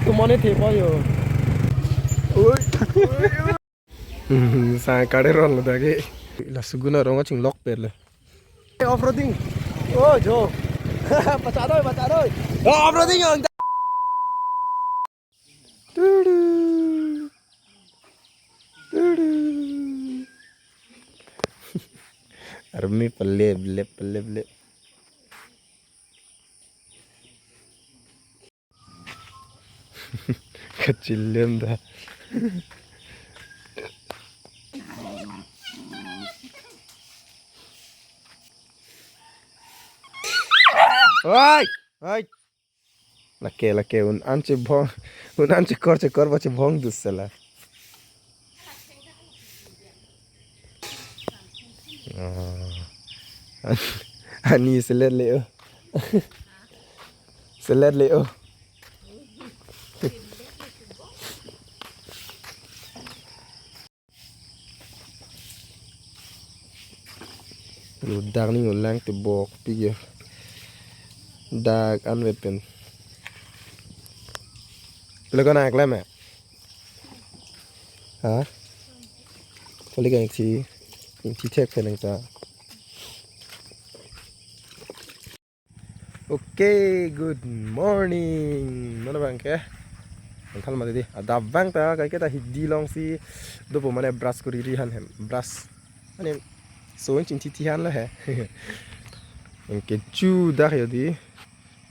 tu mana tepa yo. Oi. Saya kaderon lo lagi. La suguna ronga cing lock per le. Off roading. Oh jo. Baca doi. Oh, off roading yo. Tudu. Army pelle. Kecil dah. Oi. Lake un anche kor bache bhong dussala. Ani selet leo. Selet leo. Lu dag ni ulang te bok pige. Dag an wepen. Pelo kan ak lama. Ha? Pelo kan ti tek penang ta. Okay, good morning. Mana bang ke? Angkal mati di. Ada bang ta kai kita hidi long si. Dopo mana brush ko riri han hem. Brush. Mana so cing ti han lah he. Angke ju dah ya di.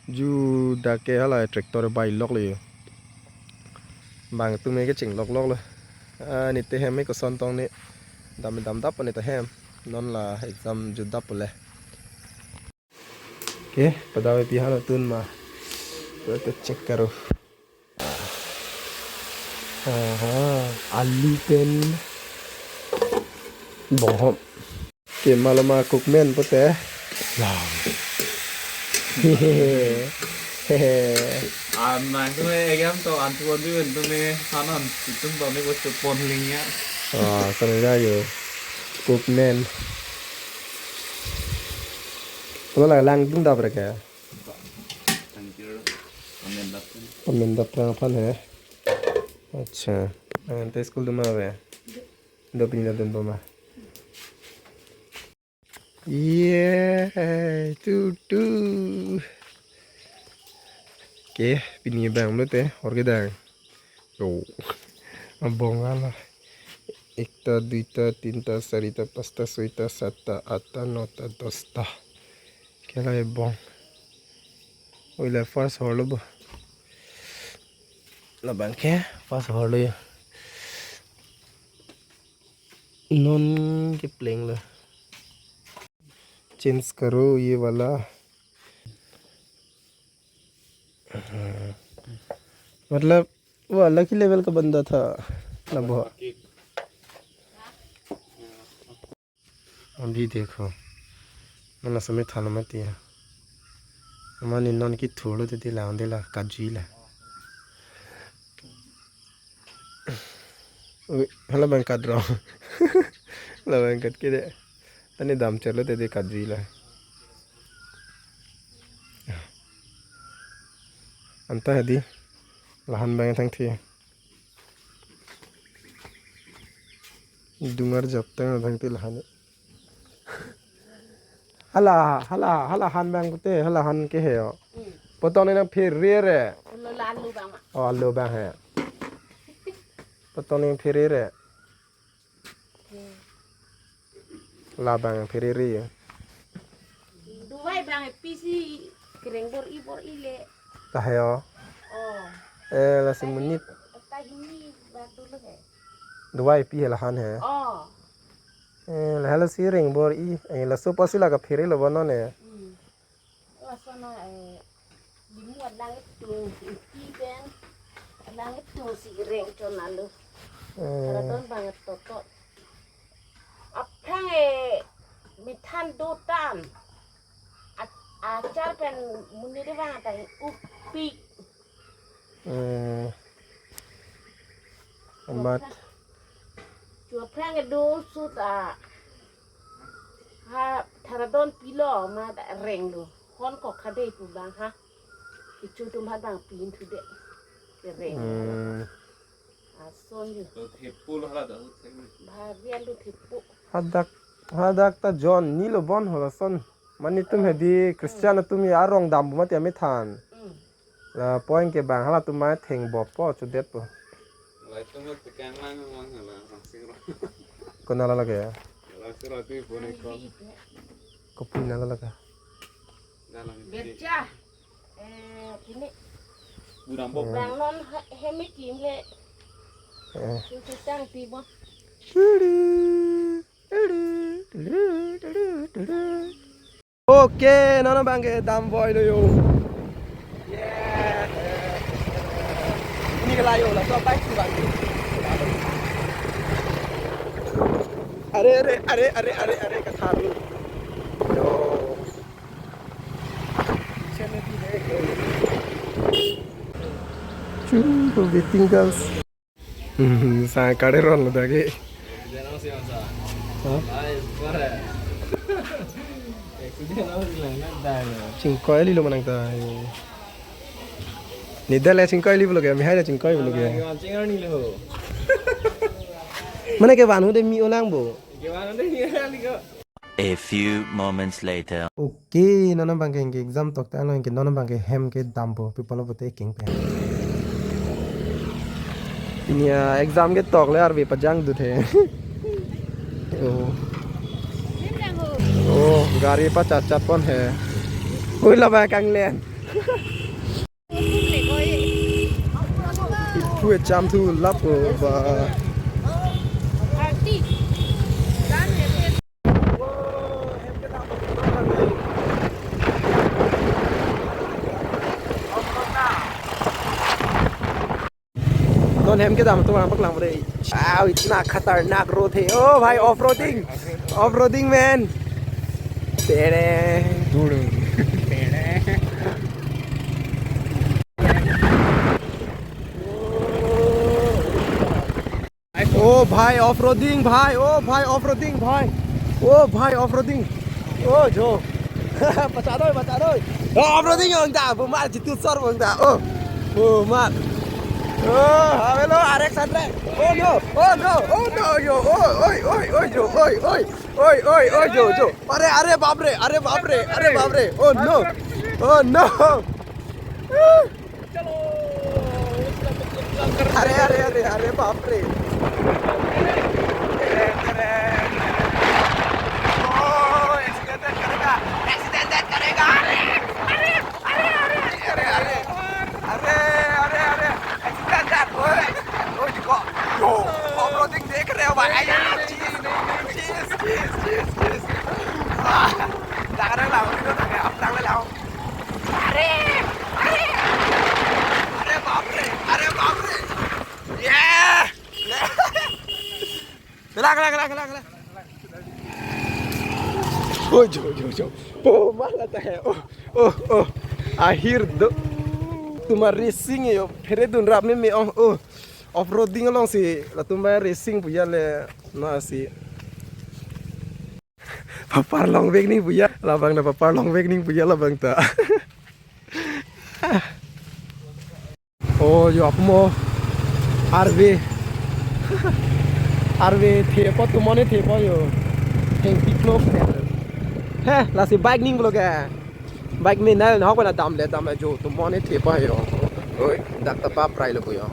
Ju dah ke hala traktor bai lok le. Bang tu me ke cing lok le. Ni te hem me ko son tong ni. Dam dap ni te hem. Non la exam ju dap le. Okay, padawi pihak tun mah. Kita cek karo. Alu pen bohong. Okay, malam aku men putih. Wow. Nah itu exam tuh antuan tuh itu nih kanan itu tuh nih buat pon linknya. Sengaja yo. Cook men. Kalau lang tung dah berapa? Pemendap apa nih? अच्छा ते school तुम आवे दो pin दिन पमा ये to के पिनी bang mete और के dang yo abongan ekta duita tinta sarita pasta soita sata atta nota dosta kela e bon oila first holo bo la banke first holo ya non के प्लेइंग ला change करो ये वाला मतलब वो अलग ही लेवल का बंदा था लगभग अभी देखो मैंने समय थाना मत दिया हमारे नॉन की थोड़ो तो दिला काजुला हला बैंक काट रहा हूँ ला बैंक कट के दे तने दाम चलो दे काजुला अंता है दी lahan banget tang thi dungar jap tang tang ti lahan hala han bang te hala han ke he potong ne phir re alu bang he potong ne phir re la bang phir re duai bang pisi kereng bor i le ta he la semenit ini batu le dua pi la han he la hala si ring bor i la so pasila ka phir lo bono ne asana dimuat langit tu pi ben langit tu si reng chonalu karaton banget toto apang mitan dotan acar pen muni de bang tai upi amat chua prang do suta ha taradon pilo ma da reng do kon ko khade pu bang ha ichu tum ha bang pin tu de tere son yu तो थेपुल हला दा bhagian lu thipu hadak ta John ni lo bon hola son mani tum hedi Christian tum ya rong dam ma te me than la point ke bang hala tum ma theng bo po chu det po lại tôi mất cái mang mang hả là học sinh rồi ko na la ke học sinh rồi tôi bố này con ko pin na la ka ra làm gì becha kini bù đàm bốc bang non he me kim he chu tang pi bo oke nana bang ke dam boy lo yo ini ke layo la so baik bang are ka thar yo chene di de waiting girls sa kade ron lo dage jangan sih masa ay pare jangan sih lang dah chingkoi li lo manang ta ni dale chingkoi li lo ge mi hai la chingkoi lo ge jangan ni lo mane ke ban hu de mi olang bo gimana deh ni kok A few moments later. okay nana bang ke exam tok ta no ke nana bang ke hem ke dam bo people of the king pe ini exam ke tok le ar vi pajang du the oh gari pa chat chat pon hai oi la ba kang len thu cham thu lap ba नॉन हेम के दाम तो वहां पकलांग बड़े आओ इतना खतरनाक रोड है ओ भाई ऑफ रोडिंग मैन तेरे दूर ओ भाई ऑफ रोडिंग भाई ओ भाई ऑफ रोडिंग भाई ओ भाई ऑफ रोडिंग ओ जो बचा दो ऑफ रोडिंग होंगे वो मार जितू सर होंगे ओ मार oh hello RX 100 oh no yo oi yo अरे बाप रे oh no अरे बाप रे एक्सीडेंट करेगा Yo, off-roading देख रहे हो भाई चीज दागरे लाओ नहीं तो अब दागरे लाओ अरे बाप रे ये ला ओ जो ओ माला है ओ आखिर दो तुम्हारा रेसिंग है यो फिर दुन रात में ओ off roading along si la tumba racing puya le na si papar long weg ni puya la bang na papar long weg ni puya la bang ta oh yo apmo RV the po tumone the po yo heng piklo he la si bike ning bloga bike me na ho pa na dam le jo tumone the po yo oi dak ta pa prai lo yo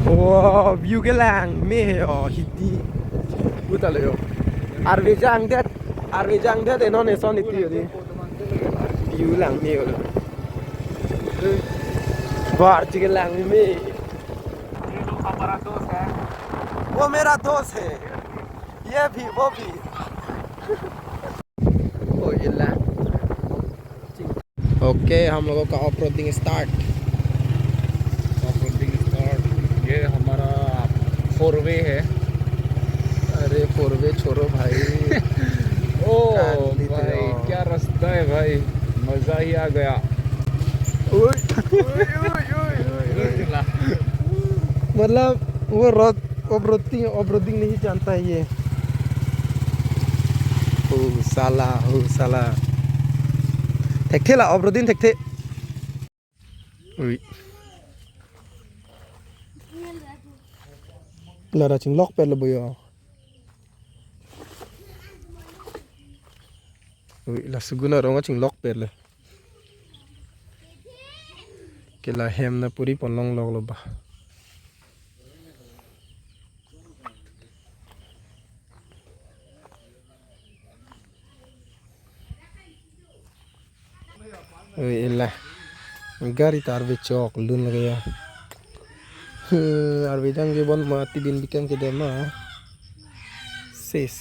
wow view cái làng mê ở hiti bút ta liệu arve jang det để nó này son đi đi view làng mê rồi बाहर के Lang में हमारा दोस्त है वो मेरा दोस्त है ये भी वो भी ओ ये लैंग ओके हम लोगों का ऑफ रोडिंग स्टार्ट ये हमारा 4-वे है अरे 4-वे छोड़ो भाई ओ भाई क्या रास्ता है भाई मजा ही आ गया मतलब वो ऑफ रोडिंग नहीं जानता है ये हो साला थेक थे ला ऑफ रोडिंग थेक थे ui là đã chính lóc pet là bây giờ ui là suguna rong chính lóc pet là cái là hem na puri pon long log lo ba ui là gari tar ve chok lun gaya ar ve jang ge bon ma ti din bikem ke de ma ses